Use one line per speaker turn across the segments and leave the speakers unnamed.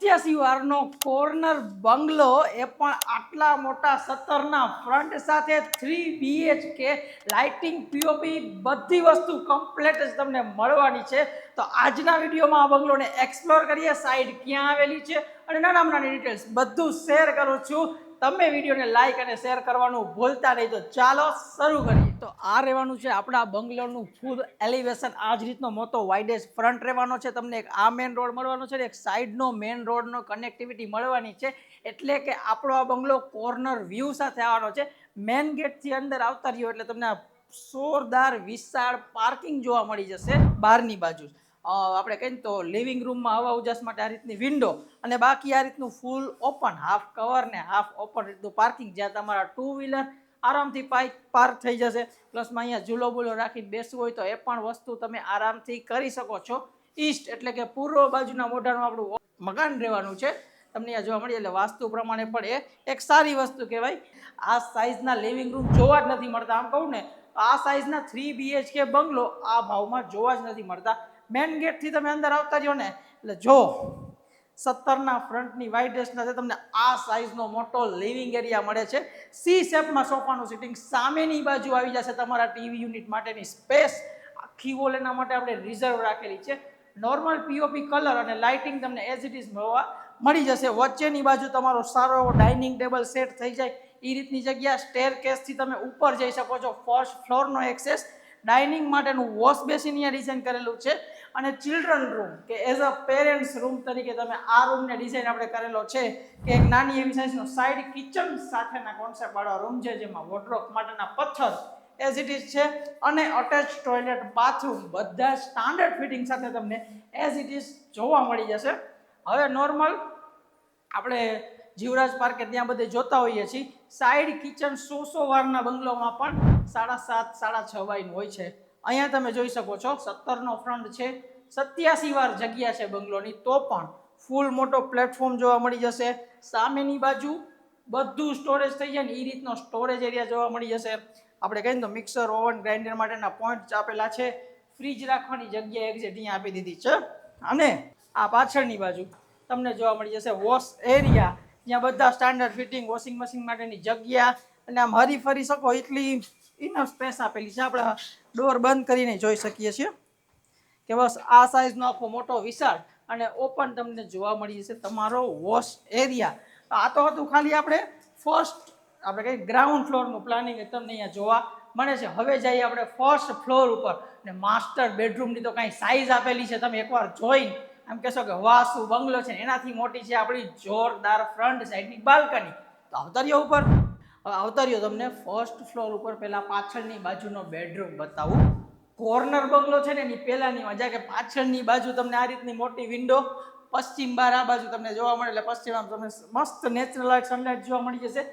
87 વારનો corner બંગલો એ પણ આટલા મોટા 17ના ફ્રન્ટ સાથે 3 BHK લાઇટિંગ પીઓપી બધી વસ્તુ કમ્પ્લીટ જ તમને મળવાની છે. તો આજના વિડીયોમાં આ બંગલોને એક્સપ્લોર કરીએ, સાઈડ ક્યાં આવેલી છે અને નાના નાની ડિટેલ્સ બધું શેર કરું છું. તમે વિડીયોને લાઈક અને શેર કરવાનું ભૂલતા નહીં. તો ચાલો શરૂ કરીએ. તો આ રહેવાનું છે આપણા બંગલોનું ફૂલ એલિવેશન. આ જ રીતનો મોટો વાઇડેસ્ટ ફ્રન્ટ રહેવાનો છે. તમને એક આ મેઇન રોડ મળવાનો છે, એક સાઈડનો મેઇન રોડનો કનેક્ટિવિટી મળવાની છે. એટલે કે આપણો આ બંગલો કોર્નર વ્યૂ સાથે આવવાનો છે. મેઇન ગેટથી અંદર આવતા રહ્યો એટલે તમને આ જોરદાર વિશાળ પાર્કિંગ જોવા મળી જશે. બહારની બાજુ આપણે કહીએ તો લિવિંગ રૂમમાં હવા ઉજાસ માટે આ રીતની વિન્ડો અને બાકી આ રીતનું ફૂલ ઓપન, હાફ કવર ને હાફ ઓપન રીતનું પાર્કિંગ, જ્યાં તમારા 2 વ્હીલર આરામથી પાર્ક થઈ જશે. પ્લસમાં અહીંયા ઝૂલો બુલો રાખીને બેસવું હોય તો એ પણ વસ્તુ તમે આરામથી કરી શકો છો. ઈસ્ટ એટલે કે પૂર્વ બાજુના મોઢાનું આપણું મકાન રહેવાનું છે. તમને અહીંયા જોવા મળે એટલે વાસ્તુ પ્રમાણે પણ એ એક સારી વસ્તુ કહેવાય. આ સાઇઝના લિવિંગ રૂમ જોવા જ નથી મળતા. આમ કહું ને આ સાઇઝના 3 BHK બંગલો આ ભાવમાં જોવા જ નથી મળતા. મેઇન ગેટથી તમે અંદર આવતા રહ્યો ને એટલે જો 17ના ફ્રન્ટની વાઇડેસ્ટના તમને આ સાઇઝનો મોટો લિવિંગ એરિયા મળે છે. સી શેપમાં સોફાનું સિટિંગ, સામેની બાજુ આવી જશે તમારા ટીવી યુનિટ માટેની સ્પેસ. આખી વોલ એના માટે આપણે રિઝર્વ રાખેલી છે. નોર્મલ પીઓપી કલર અને લાઇટિંગ તમને એઝ ઇટ ઇઝ મળી જશે. વચ્ચેની બાજુ તમારો સારો એવો ડાઇનિંગ ટેબલ સેટ થઈ જાય એ રીતની જગ્યા. સ્ટેર કેસથી તમે ઉપર જઈ શકો છો. ફર્સ્ટ ફ્લોરનો એક્સેસ. ડાઇનિંગ માટેનું વોશ બેસિન અહીંયા ડિઝાઇન કરેલું છે. અને ચિલ્ડ્રન રૂમ કે એઝ અ પેરેન્ટ્સ રૂમ તરીકે તમે આ રૂમને ડિઝાઇન આપણે કરેલો છે કે એક નાની એવી સાઇઝનો સાઇડ કિચન સાથેના કોન્સેપ્ટ વાળો રૂમ છે, જેમાં વોર્ડરોબ માટેના પથ્થર એઝ ઇટ ઇઝ છે અને અટેચ ટોયલેટ, બાથરૂમ બધા સ્ટાન્ડર્ડ ફિટિંગ સાથે તમને એઝ ઇટ ઇઝ જોવા મળી જશે. હવે નોર્મલ આપણે જીવરાજ પાર્કે ત્યાં બધે જોતા હોઈએ છીએ સાઈડ કિચન 100 વારના બંગલોમાં પણ 7.5 6.5 વારનું હોય છે. અહીંયા તમે જોઈ શકો છો 17નો ફ્રન્ટ છે, 87 વાર જગ્યા છે બંગલોની, તો પણ ફૂલ મોટો પ્લેટફોર્મ જોવા મળી જશે. સામેની બાજુ બધું સ્ટોરેજ થઈ જાય ને એ રીતનો સ્ટોરેજ એરિયા જોવા મળી જશે. આપણે કહીએ તો મિક્સર, ઓવન, ગ્રાઇન્ડર માટેના પોઈન્ટ આપેલા છે. ફ્રીજ રાખવાની જગ્યા એક્ઝેક્ટ અહીંયા આપી દીધી છે. અને આ પાછળની બાજુ તમને જોવા મળી જશે વોશ એરિયા, જ્યાં બધા સ્ટાન્ડર્ડ ફિટિંગ, વોશિંગ મશીન માટેની જગ્યા અને આમ હરી ફરી શકો એટલી ઇનફ સ્પેસ આપેલી છે. આપણે ડોર બંધ કરીને જોઈ શકીએ છીએ કે બસ આ સાઇઝનો આખો મોટો વિશાળ અને ઓપન તમને જોવા મળી જશે તમારો વોશ એરિયા. આ તો હતું ખાલી આપણે ફર્સ્ટ આપણે કઈ ગ્રાઉન્ડ ફ્લોરનું પ્લાનિંગ તમને અહીંયા જોવા મળે છે. હવે જઈએ આપણે ફર્સ્ટ ફ્લોર ઉપર ને માસ્ટર બેડરૂમની તો કાંઈ સાઇઝ આપેલી છે તમે એકવાર જોઈને એમ કહેશો કે વાહ શું બંગલો છે. એનાથી મોટી છે આપણી જોરદાર ફ્રન્ટ સાઈડની બાલ્કની. તો અવતરીઓ ઉપર અવતરીઓ તમને ફર્સ્ટ ફ્લોર ઉપર પહેલા પાછળની બાજુનો બેડરૂમ બતાવું. કોર્નર બંગલો છે ને એની પહેલાની મજા કે પાછળની બાજુ તમને આ રીતની મોટી વિન્ડો, પશ્ચિમ બહાર આ બાજુ તમને જોવા મળે એટલે પશ્ચિમ આમ તમને મસ્ત નેચરલ સનલાઇટ જોવા મળી જશે.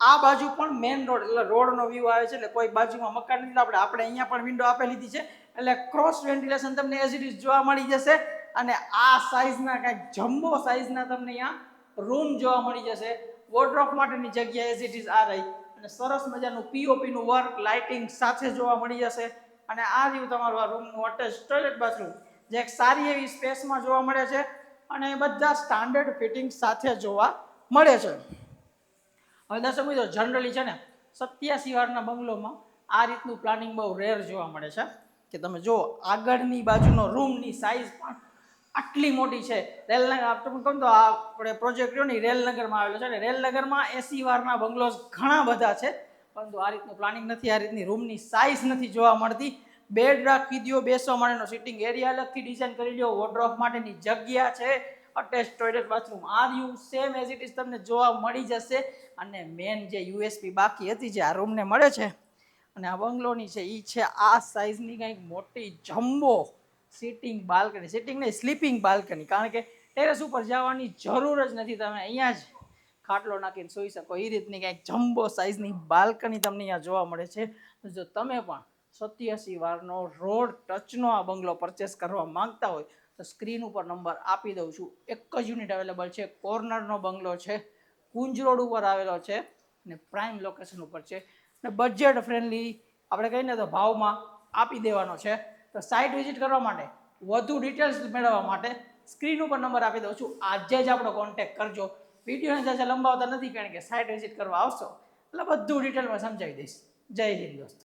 આ બાજુ પણ મેઇન રોડ એટલે રોડનો વ્યૂ આવે છે એટલે કોઈ બાજુમાં મકાન નથી. આપણે અહીંયા પણ વિન્ડો આપી લીધી છે એટલે ક્રોસ વેન્ટિલેશન તમને એઝ ઇટ ઇઝ જોવા મળી જશે. અને આ સાઇઝના કાંઈક જમ્બો સાઇઝના તમને અહીંયા રૂમ જોવા મળી જશે. વોર્ડરોબ માટેની જગ્યા એઝ ઇટ ઇઝ આ રહી અને સરસ મજાનું પીઓપીનું વર્ક લાઇટિંગ સાથે જોવા મળી જશે. અને આ રહ્યું તમારું આ રૂમનું અટેચ ટોયલેટ બાથરૂમ, જે એક સારી એવી સ્પેસમાં જોવા મળે છે અને બધા સ્ટાન્ડર્ડ ફિટિંગ સાથે જોવા મળે છે. હવે દર્શક મિત્રો, જનરલી છે ને 87 વારના બંગલોમાં આ રીતનું પ્લાનિંગ બહુ રેર જોવા મળે છે કે તમે જો આગળની બાજુનો રૂમની સાઇઝ પણ આટલી મોટી છે. રેલનગર તમે કહો તો આ આપણે પ્રોજેક્ટ રહ્યો ને રેલનગરમાં આવેલો છે ને રેલનગરમાં 80 વારના બંગલોઝ ઘણા બધા છે, પરંતુ આ રીતનું પ્લાનિંગ નથી, આ રીતની રૂમની સાઇઝ નથી જોવા મળતી. બેડ રાખી દો, બેસવા માટેનો સિટિંગ એરિયા અલગથી ડિઝાઇન કરી લો, વોર્ડરોબ માટેની જગ્યા છે, અટેચ ટોયલેટ બાથરૂમ આ રહ્યું સેમ એઝ ઇટ ઇઝ તમને જોવા મળી જશે. અને મેન જે યુએસપી બાકી હતી જે આ રૂમને મળે છે અને આ બંગલોની છે એ છે આ સાઇઝની કંઈક મોટી જમ્બો સિટિંગ બાલ્કની, સિટિંગ નહીં સ્લીપિંગ બાલ્કની. કારણ કે ટેરેસ ઉપર જવાની જરૂર જ નથી, તમે અહીંયા જ ખાટલો નાખીને સૂઈ શકો એ રીતની કંઈક જમ્બો સાઇઝની બાલ્કની તમને અહીંયા જોવા મળે છે. જો તમે પણ 87 વારનો રોડ ટચનો આ બંગલો પરચેસ કરવા માંગતા હોય તો સ્ક્રીન ઉપર નંબર આપી દઉં છું. એક જ યુનિટ અવેલેબલ છે, કોર્નરનો બંગલો છે, કુંજ રોડ ઉપર આવેલો છે અને પ્રાઇમ લોકેશન ઉપર છે અને બજેટ ફ્રેન્ડલી આપણે કહીને તો ભાવમાં આપી દેવાનો છે. તો સાઇટ વિઝિટ કરવા માટે, વધુ ડિટેલ્સ મેળવવા માટે સ્ક્રીન ઉપર નંબર આપી દઉં છું, આજે જ આપણો કોન્ટેક્ટ કરજો. વિડીયોને જાજા લંબાવતા નથી કારણ કે સાઇટ વિઝિટ કરવા આવશો એટલે બધું ડિટેલમાં સમજાવી દઈશ. જય હિન્દ દોસ્તો.